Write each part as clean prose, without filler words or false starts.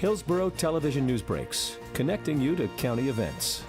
Hillsborough Television News Breaks, connecting you to county events.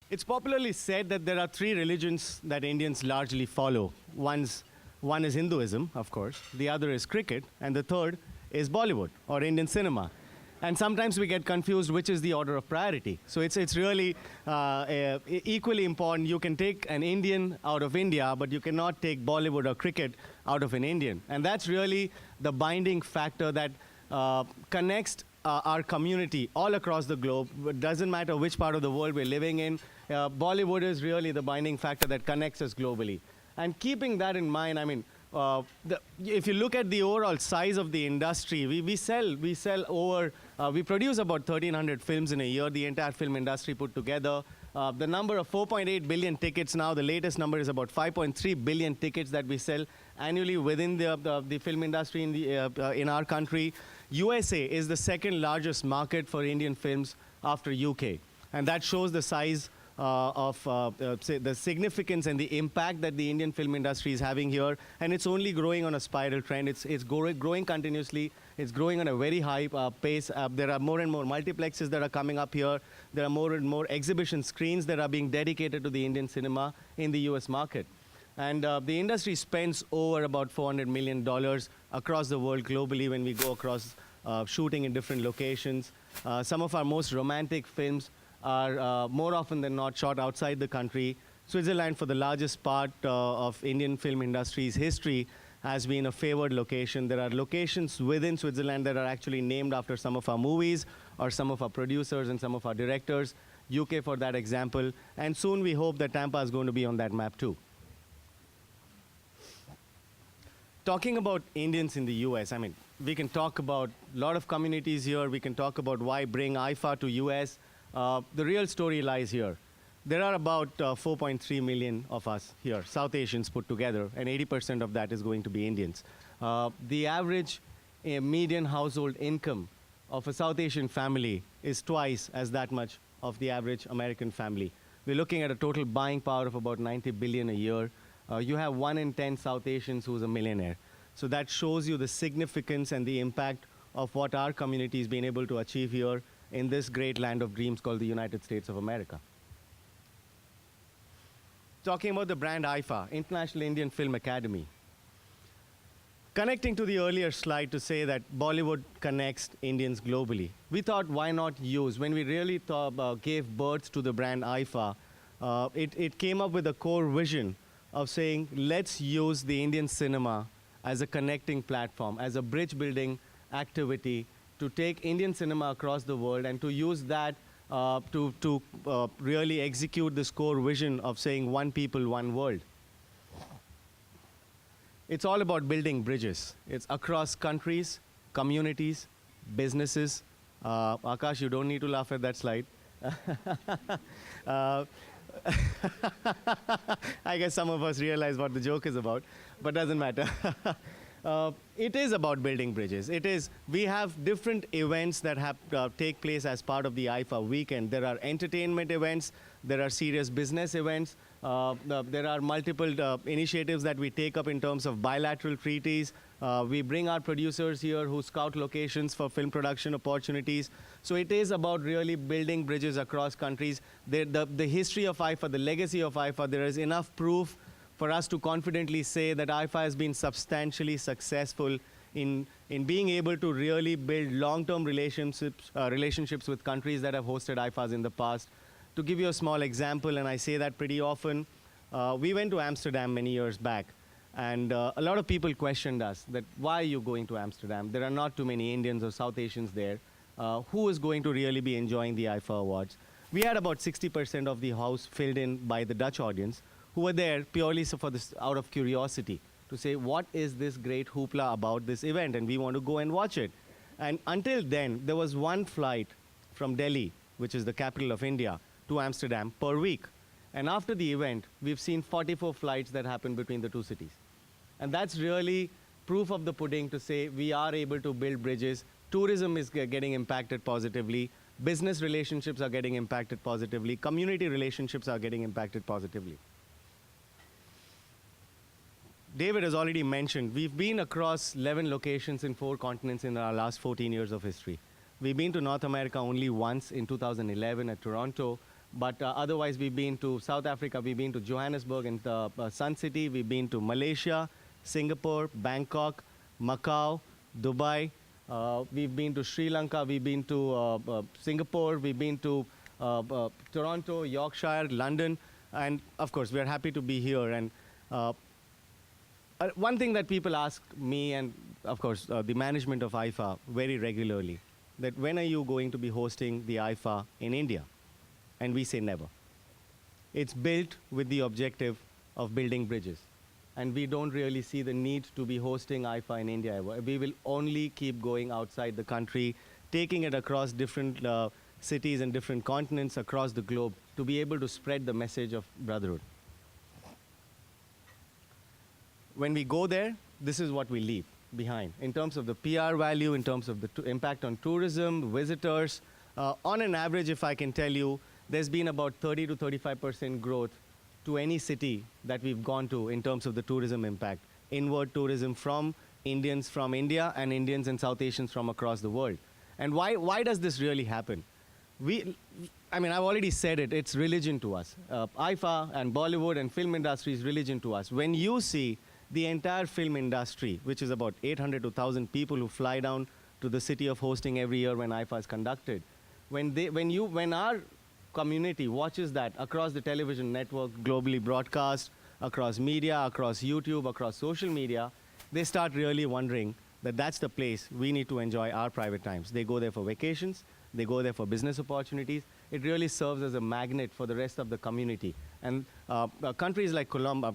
It's popularly said that there are three religions that Indians largely follow. One is Hinduism, of course, the other is cricket, and the third is Bollywood or Indian cinema. And sometimes we get confused which is the order of priority. So it's really equally important. You can take an Indian out of India, but you cannot take Bollywood or cricket out of an Indian. And that's really the binding factor that connects our community all across the globe. It doesn't matter which part of the world we're living in. Bollywood is really the binding factor that connects us globally. And keeping that in mind, I mean, if you look at the overall size of the industry, we produce about 1,300 films in a year, the entire film industry put together. The number of 4.8 billion tickets now, the latest number is about 5.3 billion tickets that we sell annually within the film industry in our country. USA is the second largest market for Indian films after UK. And that shows the size the significance and the impact that the Indian film industry is having here, and it's only growing on a spiral trend. It's growing continuously. It's growing on a very high pace. There are more and more multiplexes that are coming up here. There are more and more exhibition screens that are being dedicated to the Indian cinema in the US market. And the industry spends over about $400 million across the world globally when we go across shooting in different locations. Some of our most romantic films are more often than not shot outside the country. Switzerland, for the largest part of Indian film industry's history, has been a favored location. There are locations within Switzerland that are actually named after some of our movies or some of our producers and some of our directors. UK for that example. And soon we hope that Tampa is going to be on that map too. Talking about Indians in the US, I mean, we can talk about a lot of communities here. We can talk about why bring IIFA to US. The real story lies here. There are about 4.3 million of us here, South Asians put together, and 80% of that is going to be Indians. The average median household income of a South Asian family is twice as that much of the average American family. We're looking at a total buying power of about 90 billion a year. You have 1 in 10 South Asians who's a millionaire. So that shows you the significance and the impact of what our community has been able to achieve here in this great land of dreams called the United States of America. Talking about the brand IIFA, International Indian Film Academy. Connecting to the earlier slide to say that Bollywood connects Indians globally. We thought, why not use, when we really gave birth to the brand IIFA, it came up with a core vision of saying, let's use the Indian cinema as a connecting platform, as a bridge building activity to take Indian cinema across the world and to use that to really execute this core vision of saying one people, one world. It's all about building bridges. It's across countries, communities, businesses. Akash, you don't need to laugh at that slide. I guess some of us realize what the joke is about, but doesn't matter. It is about building bridges. We have different events that take place as part of the IIFA weekend. There are entertainment events, there are serious business events, there are multiple initiatives that we take up in terms of bilateral treaties. We bring our producers here who scout locations for film production opportunities. So it is about really building bridges across countries. The history of IIFA, the legacy of IIFA, there is enough proof for us to confidently say that IIFA has been substantially successful in being able to really build long-term relationships with countries that have hosted IIFAs in the past. To give you a small example, and I say that pretty often, we went to Amsterdam many years back, and a lot of people questioned us that, why are you going to Amsterdam? There are not too many Indians or South Asians there. Who is going to really be enjoying the IIFA Awards? We had about 60% of the house filled in by the Dutch audience, who were there purely out of curiosity to say, what is this great hoopla about this event? And we want to go and watch it. And until then, there was one flight from Delhi, which is the capital of India, to Amsterdam per week. And after the event, we've seen 44 flights that happen between the two cities. And that's really proof of the pudding to say we are able to build bridges. Tourism is getting impacted positively. Business relationships are getting impacted positively. Community relationships are getting impacted positively. David has already mentioned, we've been across 11 locations in 4 continents in our last 14 years of history. We've been to North America only once in 2011 at Toronto, but otherwise we've been to South Africa, we've been to Johannesburg and Sun City, we've been to Malaysia, Singapore, Bangkok, Macau, Dubai, we've been to Sri Lanka, we've been to Singapore, we've been to Toronto, Yorkshire, London, and of course we're happy to be here. And one thing that people ask me and of course the management of IIFA very regularly, that when are you going to be hosting the IIFA in India? And we say never. It's built with the objective of building bridges. And we don't really see the need to be hosting IIFA in India ever. We will only keep going outside the country, taking it across different cities and different continents across the globe to be able to spread the message of brotherhood. When we go there, this is what we leave behind in terms of the PR value, in terms of the impact on tourism, visitors. On an average, if I can tell you, there's been about 30 to 35% growth to any city that we've gone to in terms of the tourism impact. Inward tourism from Indians from India and Indians and South Asians from across the world. And why does this really happen? I mean, I've already said it, it's religion to us. IIFA and Bollywood and film industry is religion to us. When you see the entire film industry, which is about 800 to 1,000 people who fly down to the city of hosting every year when IIFA is conducted, when our community watches that across the television network, globally broadcast, across media, across YouTube, across social media, they start really wondering that that's the place we need to enjoy our private times. They go there for vacations, they go there for business opportunities. It really serves as a magnet for the rest of the community. And countries like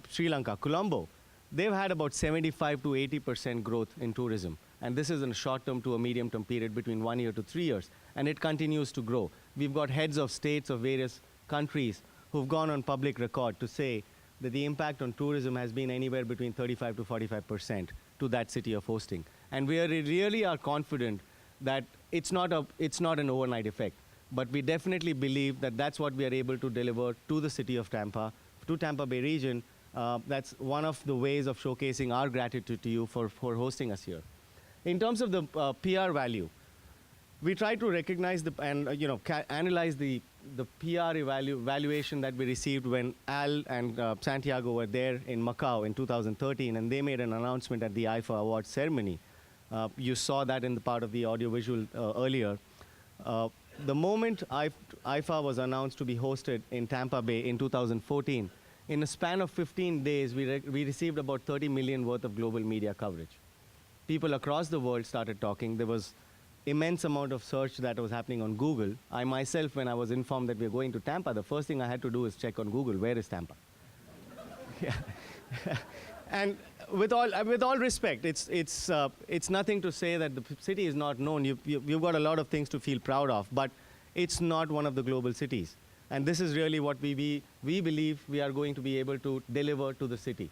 Sri Lanka, Colombo, they've had about 75 to 80% growth in tourism. And this is in a short-term to a medium-term period between 1 year to 3 years. And it continues to grow. We've got heads of states of various countries who've gone on public record to say that the impact on tourism has been anywhere between 35 to 45% to that city of hosting. And we really are confident that it's not an overnight effect. But we definitely believe that that's what we are able to deliver to the city of Tampa, to Tampa Bay region. That's one of the ways of showcasing our gratitude to you for hosting us here. In terms of the PR value, we try to recognize and analyze the PR evaluation that we received when Al and Santiago were there in Macau in 2013, and they made an announcement at the IIFA Awards ceremony. You saw that in the part of the audiovisual earlier. The moment IIFA was announced to be hosted in Tampa Bay in 2014, in a span of 15 days, we received about 30 million worth of global media coverage. People across the world started talking. There was immense amount of search that was happening on Google. I myself, when I was informed that we were going to Tampa, the first thing I had to do is check on Google, where is Tampa? Yeah. And with all respect, it's nothing to say that the city is not known. You've got a lot of things to feel proud of, but it's not one of the global cities. And this is really what we believe we are going to be able to deliver to the city.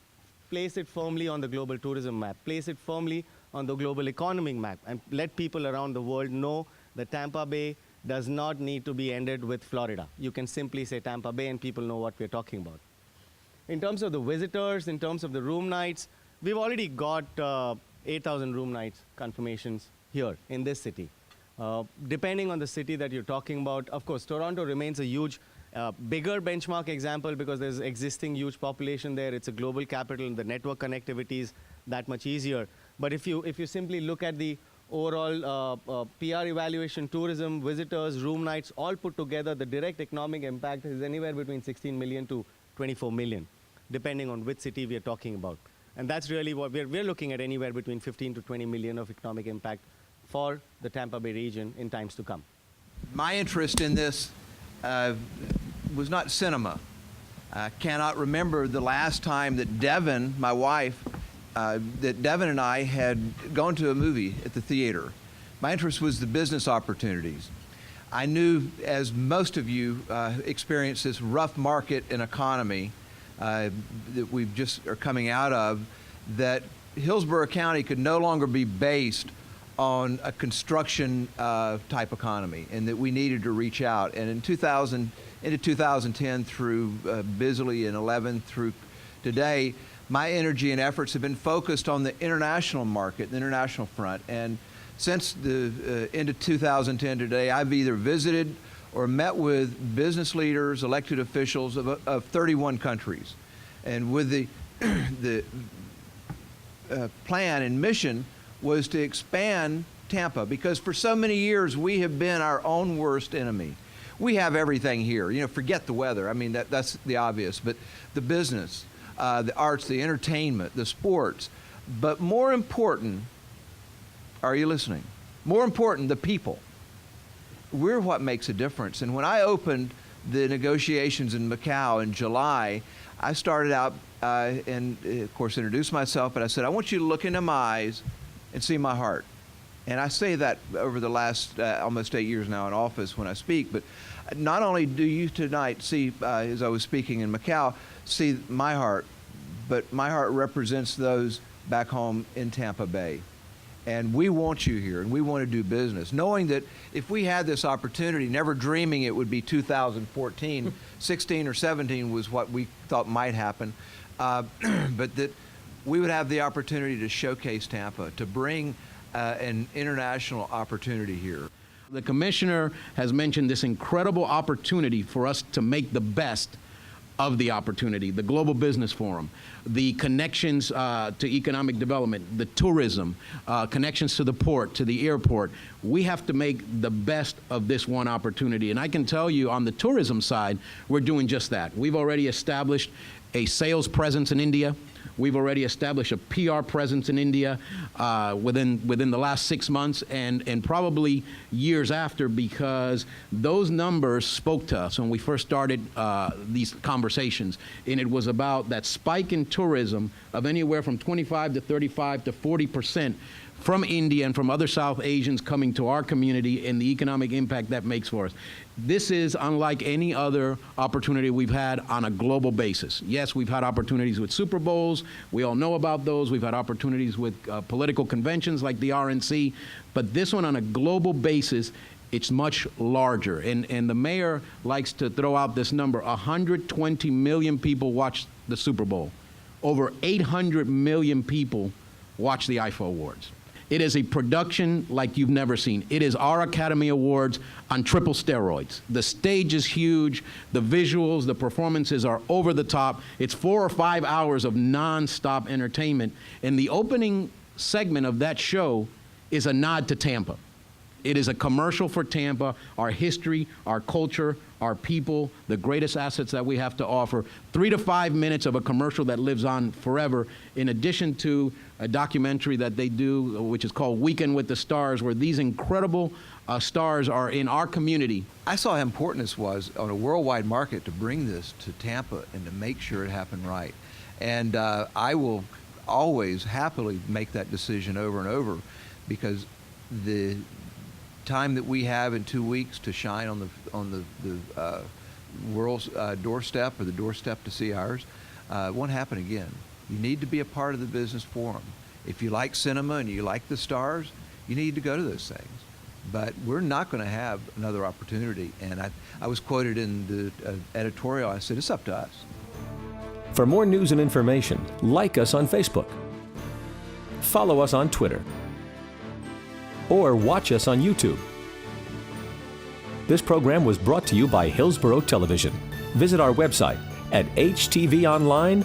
Place it firmly on the global tourism map, place it firmly on the global economic map, and let people around the world know that Tampa Bay does not need to be ended with Florida. You can simply say Tampa Bay and people know what we're talking about. In terms of the visitors, in terms of the room nights, we've already got 8,000 room nights confirmations here in this city. Depending on the city that you're talking about, of course, Toronto remains a huge, bigger benchmark example because there's existing huge population there. It's a global capital and the network connectivity is that much easier. But if you simply look at the overall PR evaluation, tourism, visitors, room nights, all put together, the direct economic impact is anywhere between 16 million to 24 million, depending on which city we are talking about. And that's really what we're looking at, anywhere between 15 to 20 million of economic impact for the Tampa Bay region in times to come. My interest in this was not cinema. I cannot remember the last time that Devin, my wife, that Devin and I had gone to a movie at the theater. My interest was the business opportunities. I knew, as most of you experience this rough market and economy that we just are coming out of, that Hillsborough County could no longer be based on a construction type economy, and that we needed to reach out. And into 2010 through busily in 11 through today, my energy and efforts have been focused on the international market, the international front. And since the end of 2010 today, I've either visited or met with business leaders, elected officials of 31 countries. And with the plan and mission was to expand Tampa, because for so many years we have been our own worst enemy. We have everything here. You know, forget the weather. I mean, that's the obvious. But the business, the arts, the entertainment, the sports. But more important, are you listening? More important, the people. We're what makes a difference. And when I opened the negotiations in Macau in July, I started out and, of course, introduced myself, but I said, I want you to look into my eyes and see my heart. And I say that over the last almost 8 years now in office when I speak, but not only do you tonight see, as I was speaking in Macau, see my heart, but my heart represents those back home in Tampa Bay. And we want you here, and we want to do business, knowing that if we had this opportunity, never dreaming it would be 2014, 16 or 17 was what we thought might happen, but that we would have the opportunity to showcase Tampa, to bring an international opportunity here. The commissioner has mentioned this incredible opportunity for us to make the best of the opportunity, the Global Business Forum, the connections to economic development, the tourism, connections to the port, to the airport. We have to make the best of this one opportunity. And I can tell you on the tourism side, we're doing just that. We've already established a sales presence in India. We've already established a PR presence in India within the last 6 months and probably years after, because those numbers spoke to us when we first started these conversations. And it was about that spike in tourism of anywhere from 25 to 35 to 40% from India and from other South Asians coming to our community, and the economic impact that makes for us. This is unlike any other opportunity we've had on a global basis. Yes, we've had opportunities with Super Bowls. We all know about those. We've had opportunities with political conventions like the RNC. But this one on a global basis, it's much larger. And the mayor likes to throw out this number. 120 million people watched the Super Bowl. Over 800 million people watched the IIFA Awards. It is a production like you've never seen. It is our Academy Awards on triple steroids. The stage is huge. The visuals, the performances are over the top. It's 4 or 5 hours of nonstop entertainment. And the opening segment of that show is a nod to Tampa. It is a commercial for Tampa, our history, our culture, our people, the greatest assets that we have to offer. 3 to 5 minutes of a commercial that lives on forever, in addition to a documentary that they do, which is called Weekend with the Stars, where these incredible stars are in our community. I saw how important this was on a worldwide market to bring this to Tampa and to make sure it happened right. And I will always happily make that decision over and over, because the time that we have in 2 weeks to shine on the world's doorstep, or the doorstep to see ours, won't happen again. You need to be a part of the business forum. If you like cinema and you like the stars, you need to go to those things. But we're not going to have another opportunity. And I was quoted in the editorial. I said, it's up to us. For more news and information, like us on Facebook, follow us on Twitter, or watch us on YouTube. This program was brought to you by Hillsborough Television. Visit our website at htvonline.org.